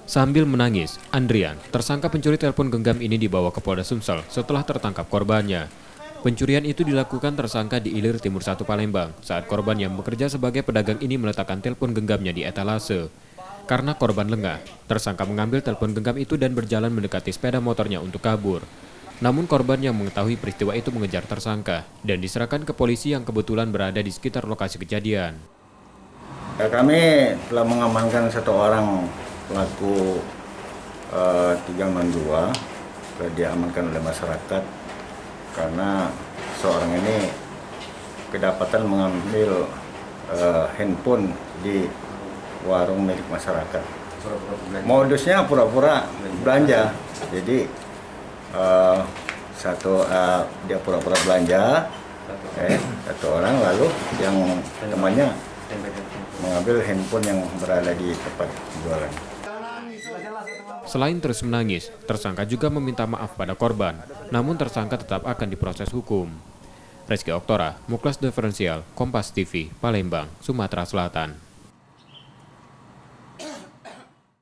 Sambil menangis, Andrian, tersangka pencuri telepon genggam ini dibawa ke Polda Sumsel setelah tertangkap korbannya. Pencurian itu dilakukan tersangka di Ilir Timur 1 Palembang saat korban yang bekerja sebagai pedagang ini meletakkan telepon genggamnya di etalase. Karena korban lengah, tersangka mengambil telepon genggam itu dan berjalan mendekati sepeda motornya untuk kabur. Namun korban yang mengetahui peristiwa itu mengejar tersangka dan diserahkan ke polisi yang kebetulan berada di sekitar lokasi kejadian. Kami telah mengamankan satu orang pelaku 392, diamankan oleh masyarakat karena seorang ini kedapatan mengambil handphone di warung milik masyarakat. Modusnya pura-pura belanja, jadi dia pura-pura belanja, satu orang, lalu yang temannya mengambil handphone yang berada di tempat jualan. Selain terus menangis, tersangka juga meminta maaf pada korban, namun tersangka tetap akan diproses hukum. Rizky Oktora, Muklas Diferensial, Kompas TV, Palembang, Sumatera Selatan.